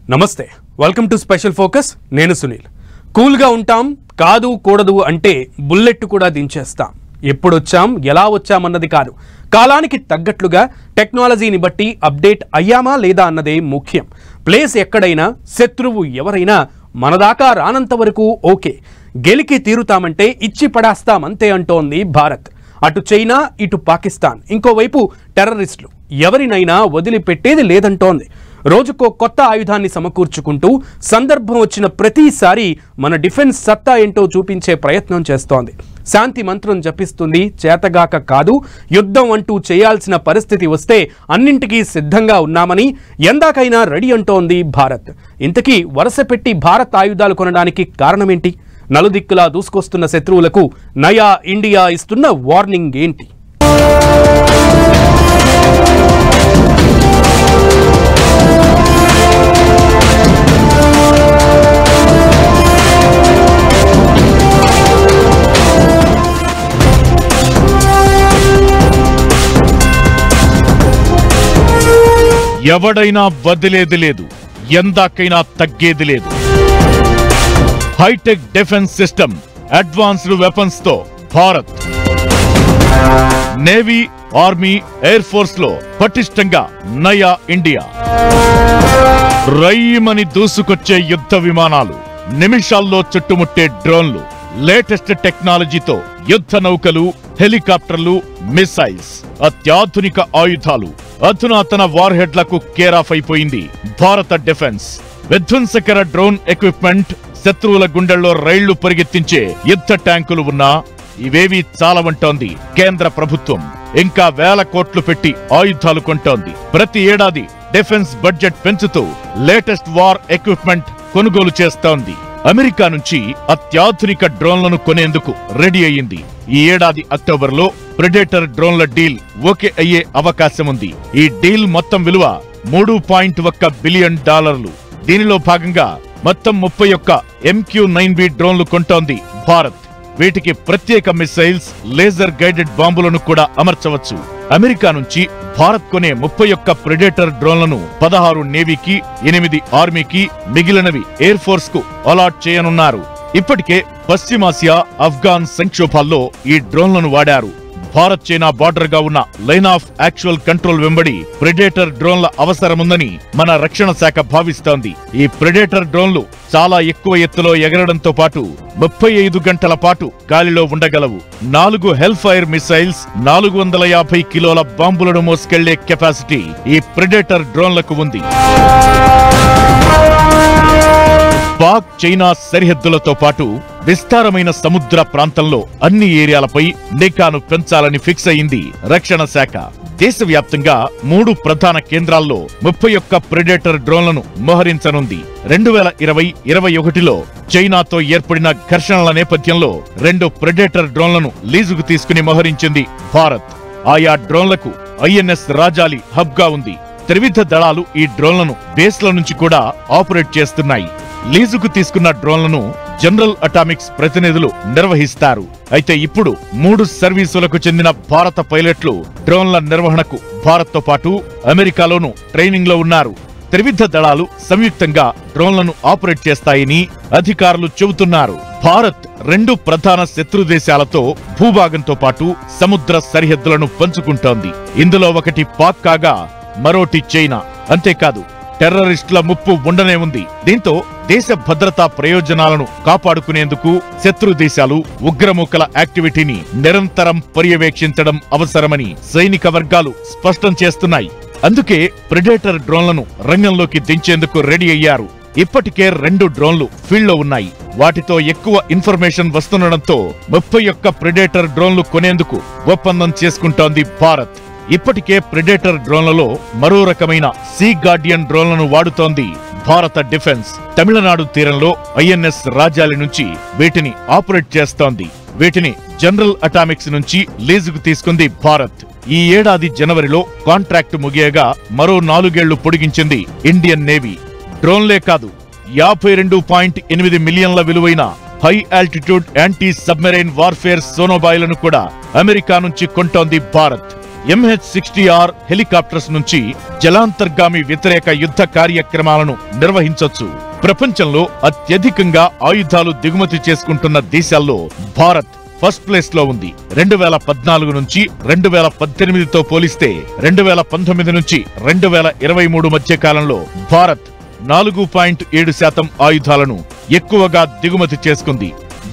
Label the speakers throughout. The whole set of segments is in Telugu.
Speaker 1: నమస్తే వెల్కమ్ టు స్పెషల్ ఫోకస్ నేను సునీల్ కూల్ గా ఉంటాం కాదు కూడదు అంటే బుల్లెట్ కూడా దించేస్తాం ఎప్పుడు వచ్చాం ఎలా వచ్చామన్నది కాదు కాలానికి తగ్గట్లుగా టెక్నాలజీని బట్టి అప్డేట్ అయ్యామా లేదా అన్నదే ముఖ్యం ప్లేస్ ఎక్కడైనా శత్రువు ఎవరైనా మనదాకా రానంత వరకు ఓకే గెలికి తీరుతామంటే ఇచ్చి పడాస్తామంతే అంటోంది భారత్ అటు చైనా ఇటు పాకిస్తాన్ ఇంకోవైపు టెర్రరిస్టులు ఎవరినైనా వదిలిపెట్టేది లేదంటోంది రోజుకో కొత్త ఆయుధాన్ని సమకూర్చుకుంటూ సందర్భం వచ్చిన ప్రతిసారి మన డిఫెన్స్ సత్తా ఏంటో చూపించే ప్రయత్నం చేస్తోంది శాంతి మంత్రం జపిస్తుంది చేతగాక కాదు యుద్ధం అంటూ చేయాల్సిన పరిస్థితి వస్తే అన్నింటికీ సిద్ధంగా ఉన్నామని ఎందాకైనా రెడీ అంటోంది భారత్ ఇంతకీ వరుసపెట్టి భారత్ ఆయుధాలు కొనడానికి కారణమేంటి నలుదిక్కులా దూసుకొస్తున్న శత్రువులకు నయా ఇండియా ఇస్తున్న వార్నింగ్ ఏంటి
Speaker 2: ఎవడైనా వదిలేది లేదు ఎందాకైనా తగ్గేది లేదు hitech defence system advanced weapons తో Bharat navy army air force లో పటిష్టంగా నయా ఇండియా రయ్యమని దూసుకొచ్చే యుద్ధ విమానాలు నిమిషాల్లో చుట్టుముట్టే డ్రోన్లు లేటెస్ట్ టెక్నాలజీతో యుద్ధ నౌకలు హెలికాప్టర్లు మిసైల్స్ అత్యాధునిక ఆయుధాలు అధునాతన వార్ హెడ్లకు కేర్ ఆఫ్ అయిపోయింది భారత డిఫెన్స్ విధ్వంసకర డ్రోన్ ఎక్విప్మెంట్ శత్రువుల గుండెల్లో రైళ్లు పరిగెత్తించే యుద్ధ ట్యాంకులు ఉన్నా ఇవేవీ చాలవంటోంది కేంద్ర ప్రభుత్వం ఇంకా వేల కోట్లు పెట్టి ఆయుధాలు కొంటోంది ప్రతి ఏడాది డిఫెన్స్ బడ్జెట్ పెంచుతూ లేటెస్ట్ వార్ ఎక్విప్మెంట్ కొనుగోలు చేస్తోంది అమెరికా నుంచి అత్యాధునిక డ్రోన్లను కొనేందుకు రెడీ అయ్యింది ఈ ఏడాది అక్టోబర్లో ప్రెడేటర్ డ్రోన్ల డీల్ ఓకే అయ్యే అవకాశం ఉంది ఈ డీల్ మొత్తం విలువ $3.1 బిలియన్ దీనిలో భాగంగా మొత్తం 31 MQ-9B డ్రోన్లు కొంటోంది భారత్ వీటికి ప్రత్యేక మిసైల్స్ లేజర్ గైడెడ్ బాంబులను కూడా అమర్చవచ్చు అమెరికా నుంచి భారత్ కొనే 31 ప్రెడేటర్ డ్రోన్లను 16 నేవీకి 8 ఆర్మీకి మిగిలినవి ఎయిర్ ఫోర్స్ కు అలాట్ చేయనున్నారు ఇప్పటికే పశ్చిమాసియా ఆఫ్ఘాన్ సంక్షోభాల్లో ఈ డ్రోన్లను వాడారు భారత్ చైనా బార్డర్ గా ఉన్న లైన్ ఆఫ్ యాక్చువల్ కంట్రోల్ వెంబడి ప్రెడేటర్ డ్రోన్ల అవసరముందని మన రక్షణ శాఖ భావిస్తోంది ఈ ప్రెడేటర్ డ్రోన్లు చాలా ఎక్కువ ఎత్తులో ఎగరడంతో పాటు 35 గంటల పాటు గాలిలో ఉండగలవు 4 హెల్ ఫైర్ మిసైల్స్ 450 కిలోల బాంబులను మోసుకెళ్లే కెపాసిటీ ఈ ప్రెడేటర్ డ్రోన్లకు ఉంది పాక్ చైనా సరిహద్దులతో పాటు విస్తారమైన సముద్ర ప్రాంతంలో అన్ని ఏరియాలపై నిఘాను పెంచాలని ఫిక్స్ అయింది రక్షణ శాఖ దేశవ్యాప్తంగా 3 ప్రధాన కేంద్రాల్లో 31 ప్రెడేటర్ డ్రోన్లను మోహరించనుంది 2020-21లో చైనాతో ఏర్పడిన ఘర్షణల నేపథ్యంలో 2 ప్రెడేటర్ డ్రోన్లను లీజుకు తీసుకుని మోహరించింది భారత్ ఆయా డ్రోన్లకు ఐఎన్ఎస్ రాజాలి హబ్ గా ఉంది త్రివిధ దళాలు ఈ డ్రోన్లను బేస్ల నుంచి కూడా ఆపరేట్ చేస్తున్నాయి లీజుకు తీసుకున్న డ్రోన్లను జనరల్ అటామిక్స్ ప్రతినిధులు నిర్వహిస్తారు అయితే ఇప్పుడు 3 సర్వీసులకు చెందిన భారత పైలట్లు డ్రోన్ల నిర్వహణకు భారత్ తో పాటు అమెరికాలోనూ ట్రైనింగ్ లో ఉన్నారు త్రివిధ దళాలు సంయుక్తంగా డ్రోన్లను ఆపరేట్ చేస్తాయని అధికారులు చెబుతున్నారు భారత్ 2 ప్రధాన శత్రు దేశాలతో భూభాగంతో పాటు సముద్ర సరిహద్దులను పంచుకుంటోంది ఇందులో ఒకటి పాక్ కాగా మరోటి చైనా అంతేకాదు టెర్రరిస్టుల ముప్పు ఉండనే ఉంది దీంతో దేశ భద్రతా ప్రయోజనాలను కాపాడుకునేందుకు శత్రు దేశాలు ఉగ్రమూకల యాక్టివిటీని నిరంతరం పర్యవేక్షించడం అవసరమని సైనిక వర్గాలు స్పష్టం చేస్తున్నాయి అందుకే ప్రెడేటర్ డ్రోన్లను రంగంలోకి దించేందుకు రెడీ అయ్యారు ఇప్పటికే 2 డ్రోన్లు ఫీల్డ్ లో ఉన్నాయి వాటితో ఎక్కువ ఇన్ఫర్మేషన్ వస్తుండటంతో 31 ప్రెడేటర్ డ్రోన్లు కొనేందుకు ఒప్పందం చేసుకుంటోంది భారత్ ఇప్పటికే ప్రెడేటర్ డ్రోన్లలో మరో రకమైన సీ గార్డియన్ డ్రోన్లను వాడుతోంది భారత డిఫెన్స్ తమిళనాడు తీరంలో ఐఎన్ఎస్ రాజాలి నుంచి వీటిని ఆపరేట్ చేస్తోంది వీటిని జనరల్ అటామిక్స్ నుంచి లీజుకు తీసుకుంది భారత్ ఈ ఏడాది జనవరిలో కాంట్రాక్టు ముగియగా మరో 4 ఏళ్లు పొడిగించింది ఇండియన్ నేవీ డ్రోన్లే కాదు 52.8 మిలియన్ల విలువైన high altitude anti submarine warfare సోనోబాయిలను కూడా అమెరికా నుంచి కొంటోంది భారత్ MH-60R హెలికాప్టర్స్ నుంచి జలాంతర్గామి వ్యతిరేక యుద్ధ కార్యక్రమాలను నిర్వహించొచ్చు. ప్రపంచంలో అత్యధికంగా ఆయుధాలు దిగుమతి చేసుకుంటున్న దేశాల్లో భారత్ ఫస్ట్ ప్లేస్ లో ఉంది. 2014 నుంచి 2018తో పోలిస్తే 2019 నుంచి 2023 మధ్య కాలంలో భారత్ 4.7% ఆయుధాలను ఎక్కువగా దిగుమతి చేసుకుంది.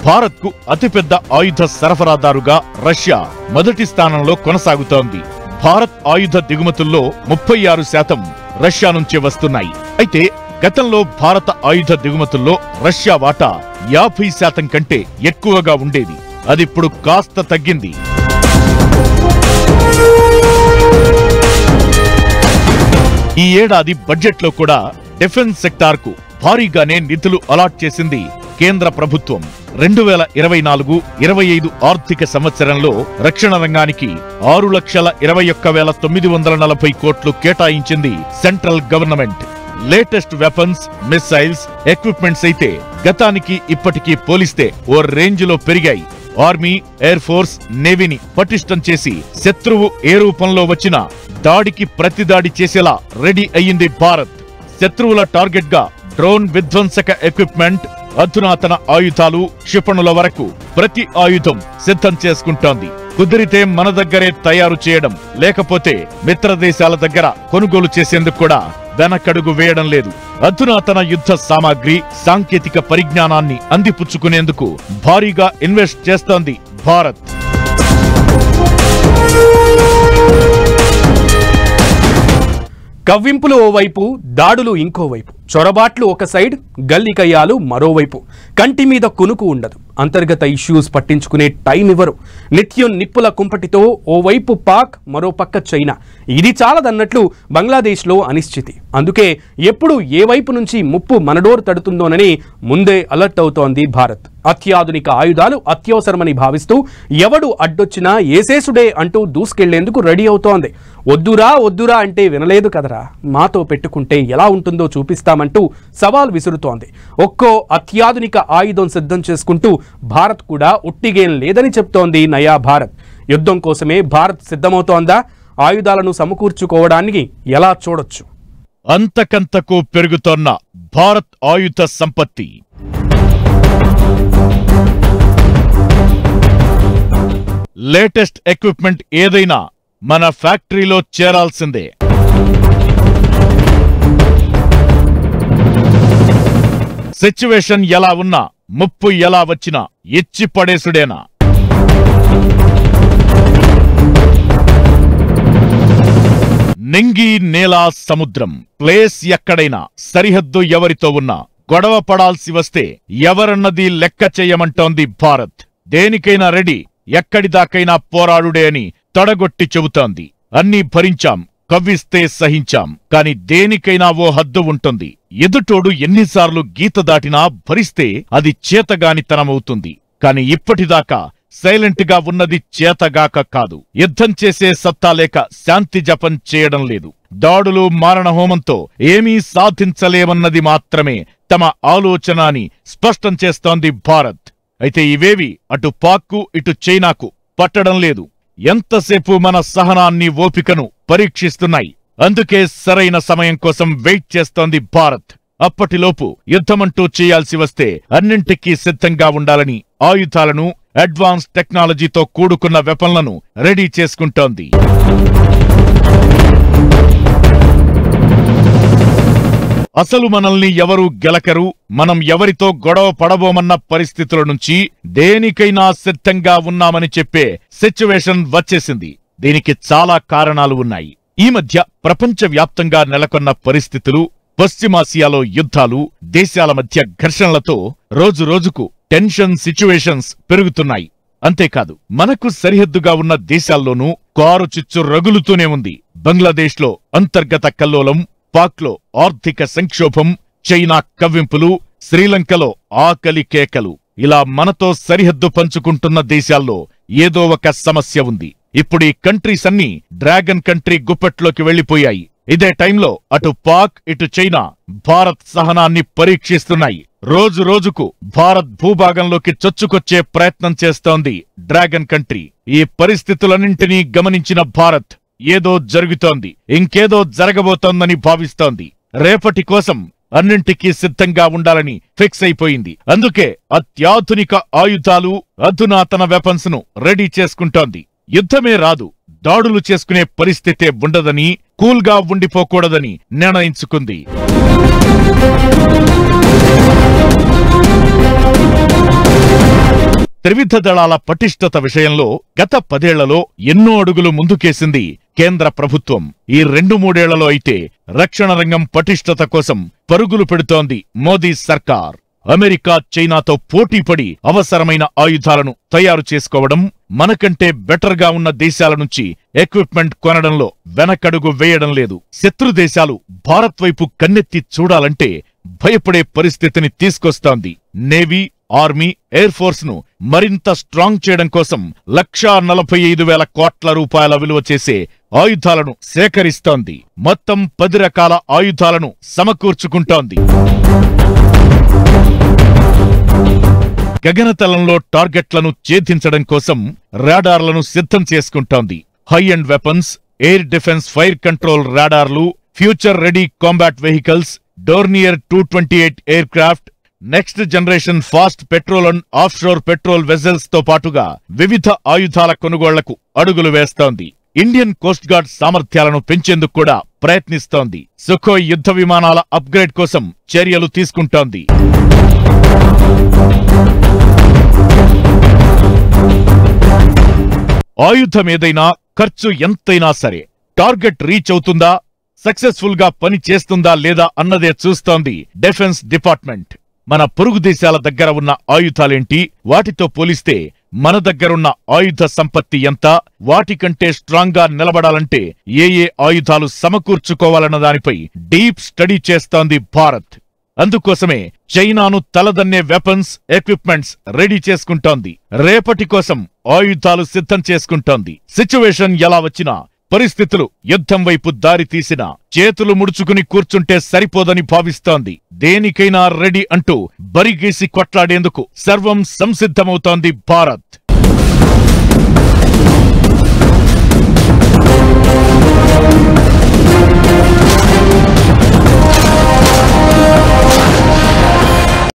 Speaker 2: భారత్ కు అతిపెద్ద ఆయుధ సరఫరాదారుగా రష్యా మొదటి స్థానంలో కొనసాగుతోంది. భారత్ ఆయుధ దిగుమతుల్లో 36% రష్యా నుంచే వస్తున్నాయి. అయితే గతంలో భారత ఆయుధ దిగుమతుల్లో రష్యా వాటా 50% కంటే ఎక్కువగా ఉండేది. అదిప్పుడు కాస్త తగ్గింది. ఈ ఏడాది బడ్జెట్లో కూడా డిఫెన్స్ సెక్టార్ కు భారీగానే నిధులు అలాట్ చేసింది కేంద్ర ప్రభుత్వం. 2024-25 ఆర్థిక సంవత్సరంలో రక్షణ రంగానికి 6,21,940 కోట్లు కేటాయించింది central government. Latest weapons, missiles, equipments అయితే గతానికి ఇప్పటికీ పోలిస్తే ఓ రేంజ్ లో పెరిగాయి. ఆర్మీ, ఎయిర్ ఫోర్స్, నేవీని పటిష్టం చేసి శత్రువు ఏ రూపంలో వచ్చినా దాడికి ప్రతిదాడి చేసేలా రెడీ అయ్యింది భారత్. శత్రువుల టార్గెట్ గా డ్రోన్ విధ్వంసక ఎక్విప్మెంట్, అధునాతన ఆయుధాలు, క్షిపణుల వరకు ప్రతి ఆయుధం సిద్ధం చేసుకుంటోంది. కుదిరితే మన దగ్గరే తయారు చేయడం, లేకపోతే మిత్ర దేశాల దగ్గర కొనుగోలు చేసేందుకు కూడా వెనకడుగు వేయడం లేదు. అధునాతన యుద్ధ సామాగ్రి, సాంకేతిక పరిజ్ఞానాన్ని అందిపుచ్చుకునేందుకు భారీగా ఇన్వెస్ట్ చేస్తోంది భారత్.
Speaker 1: కవ్వింపులు ఓవైపు, దాడులు ఇంకోవైపు, చొరబాట్లు ఒక సైడ్, గల్లికయ్యాలు మరోవైపు. కంటి మీద కునుకు ఉండదు. అంతర్గత ఇష్యూస్ పట్టించుకునే టైం ఇవ్వరు. నిత్యం నిప్పుల కుంపటితో ఓవైపు పాక్, మరో పక్క చైనా. ఇది చాలదన్నట్లు బంగ్లాదేశ్లో అనిశ్చితి. అందుకే ఎప్పుడు ఏ వైపు నుంచి ముప్పు మనడోరు తడుతుందోనని ముందే అలర్ట్ అవుతోంది భారత్. అత్యాధునిక ఆయుధాలు అత్యవసరమని భావిస్తూ ఎవడు అడ్డొచ్చినా ఏసేసుడే అంటూ దూసుకెళ్లేందుకు రెడీ అవుతోంది. వద్దురా వద్దురా అంటే వినలేదు కదరా, మాతో పెట్టుకుంటే ఎలా ఉంటుందో చూపిస్తామంటూ సవాల్ విసురుతోంది. ఒక్కో అత్యాధునిక ఆయుధం సిద్ధం చేసుకుంటూ భారత్ కూడా ఉట్టిగేం లేదని చెప్తోంది నయా భారత్. యుద్ధం కోసమే భారత్ సిద్ధమవుతోందా? ఆయుధాలను సమకూర్చుకోవడానికి ఎలా చూడొచ్చు?
Speaker 2: అంతకంతకు పెరుగుతోన్న భారత్ ఆయుధ సంపత్తి. లేటెస్ట్ ఎక్విప్మెంట్ ఏదైనా మన ఫ్యాక్టరీలో చేరాల్సిందే. సిచ్యువేషన్ ఎలా ఉన్నా, ముప్పు ఎలా వచ్చినా ఇచ్చి పడేసుడేనా? నింగి, నేల, సముద్రం, ప్లేస్ ఎక్కడైనా, సరిహద్దు ఎవరితో ఉన్నా గొడవ పడాల్సి వస్తే ఎవరన్నది లెక్క చెయ్యమంటోంది భారత్. దేనికైనా రెడీ, ఎక్కడిదాకైనా పోరాడుడే అని తడగొట్టి చెబుతోంది. అన్నీ భరించాం, కవ్విస్తే సహించాం, కాని దేనికైనా ఓ హద్దు ఉంటుంది. ఎదుటోడు ఎన్నిసార్లు గీత దాటినా భరిస్తే అది చేతగానితనమవుతుంది. కాని ఇప్పటిదాకా సైలెంట్ గా ఉన్నది చేతగాక కాదు, యుద్ధం చేసే సత్తా లేక శాంతి జపం చేయడం లేదు. దాడులు, మారణహోమంతో ఏమీ సాధించలేమన్నది మాత్రమే తమ ఆలోచన అని స్పష్టం చేస్తోంది భారత్. అయితే ఇవేవి అటు పాక్కు, ఇటు చైనాకు పట్టడం లేదు. ఎంతసేపు మన సహనాన్ని, ఓపికను పరీక్షిస్తున్నాయి. అందుకే సరైన సమయం కోసం వెయిట్ చేస్తోంది భారత్. అప్పటిలోపు యుద్ధమంటూ చేయాల్సి వస్తే అన్నింటికీ సిద్ధంగా ఉండాలని ఆయుధాలను, అడ్వాన్స్ టెక్నాలజీతో కూడుకున్న వెపన్లను రెడీ చేసుకుంటోంది. అసలు మనల్ని ఎవరూ గెలకరు, మనం ఎవరితో గొడవ పడబోమన్న పరిస్థితుల నుంచి దేనికైనా సిద్ధంగా ఉన్నామని చెప్పే సిచ్యువేషన్ వచ్చేసింది. దీనికి చాలా కారణాలు ఉన్నాయి. ఈ మధ్య ప్రపంచవ్యాప్తంగా నెలకొన్న పరిస్థితులు, పశ్చిమాసియాలో యుద్ధాలు, దేశాల మధ్య ఘర్షణలతో రోజురోజుకు టెన్షన్ సిచ్యువేషన్స్ పెరుగుతున్నాయి. అంతేకాదు, మనకు సరిహద్దుగా ఉన్న దేశాల్లోనూ కారు చిచ్చు రగులుతూనే ఉంది. బంగ్లాదేశ్లో అంతర్గత కల్లోలం, పాక్లో ఆర్థిక సంక్షోభం, చైనా కవ్వింపులు, శ్రీలంకలో ఆకలి కేకలు. ఇలా మనతో సరిహద్దు పంచుకుంటున్న దేశాల్లో ఏదో ఒక సమస్య ఉంది. ఇప్పుడు ఈ కంట్రీస్ అన్నీ డ్రాగన్ కంట్రీ గుప్పెట్లోకి వెళ్లిపోయాయి. ఇదే టైంలో అటు పాక్, ఇటు చైనా భారత్ సహనాన్ని పరీక్షిస్తున్నాయి. రోజు రోజుకు భారత్ భూభాగంలోకి చొచ్చుకొచ్చే ప్రయత్నం చేస్తోంది డ్రాగన్ కంట్రీ. ఈ పరిస్థితులన్నింటినీ గమనించిన భారత్ ఏదో జరుగుతోంది, ఇంకేదో జరగబోతోందని భావిస్తోంది. రేపటి కోసం అన్నింటికీ సిద్ధంగా ఉండాలని ఫిక్స్ అయిపోయింది. అందుకే అత్యాధునిక ఆయుధాలు, అధునాతన వెపన్స్ ను రెడీ చేసుకుంటోంది. యుద్ధమే రాదు, దాడులు చేసుకునే పరిస్థితే ఉండదని, కూల్గా ఉండిపోకూడదని నిర్ణయించుకుంది. త్రివిధ దళాల పటిష్టత విషయంలో గత 10 ఏళ్లలో ఎన్నో అడుగులు ముందుకేసింది కేంద్ర ప్రభుత్వం. ఈ 2-3 ఏళ్లలో అయితే రక్షణ రంగం పటిష్టత కోసం పరుగులు పెడుతోంది మోదీ సర్కార్. అమెరికా, చైనాతో పోటీపడి అవసరమైన ఆయుధాలను తయారు చేసుకోవడం, మనకంటే బెటర్గా ఉన్న దేశాల నుంచి ఎక్విప్మెంట్ కొనడంలో వెనకడుగు వేయడం లేదు. శత్రు దేశాలు భారత్ వైపు కన్నెత్తి చూడాలంటే భయపడే పరిస్థితిని తీసుకొస్తోంది. నేవీ, ఆర్మీ, ఎయిర్ ఫోర్స్ ను మరింత స్ట్రాంగ్ చేయడం కోసం 1,45,000 కోట్ల రూపాయల విలువ చేసే ఆయుధాలను సేకరిస్తోంది. మొత్తం 10 రకాల ఆయుధాలను సమకూర్చుకుంటోంది. గగనతలంలో టార్గెట్లను ఛేదించడం కోసం రాడార్లను సిద్ధం చేసుకుంటోంది. High end weapons, air defence fire control రాడార్లు, future ready combat vehicles, Dornier 228 aircraft, next generation fast patrol and offshore patrol vessels తో పాటుగా వివిధ ఆయుధాల కొనుగోళ్లకు అడుగులు వేస్తోంది. ఇండియన్ కోస్ట్ గార్డ్ సామర్థ్యాలను పెంచేందుకు కూడా ప్రయత్నిస్తోంది. సుఖోయ్ యుద్ధ విమానాల అప్గ్రేడ్ కోసం చర్యలు తీసుకుంటోంది. ఆయుధమేదైనా, ఖర్చు ఎంతైనా సరే టార్గెట్ రీచ్ అవుతుందా, సక్సెస్ఫుల్ గా పని చేస్తుందా లేదా అన్నదే చూస్తోంది డిఫెన్స్ డిపార్ట్మెంట్. మన పొరుగు దేశాల దగ్గర ఉన్న ఆయుధాలేంటి, వాటితో పోలిస్తే మన దగ్గరున్న ఆయుధ సంపత్తి ఎంత, వాటికంటే స్ట్రాంగ్ గా నిలబడాలంటే ఏ ఆయుధాలు సమకూర్చుకోవాలన్న దానిపై డీప్ స్టడీ చేస్తోంది భారత్. అందుకోసమే చైనాను తలదన్నే వెపన్స్, ఎక్విప్మెంట్స్ రెడీ చేసుకుంటోంది. రేపటి కోసం ఆయుధాలు సిద్ధం చేసుకుంటోంది. సిచ్యువేషన్ ఎలా వచ్చినా, పరిస్థితులు యుద్ధం వైపు దారి తీసినా చేతులు ముడుచుకుని కూర్చుంటే సరిపోదని భావిస్తోంది. దేనికైనా రెడీ అంటూ బరిగేసి కొట్లాడేందుకు సర్వం సంసిద్ధమవుతోంది భారత్.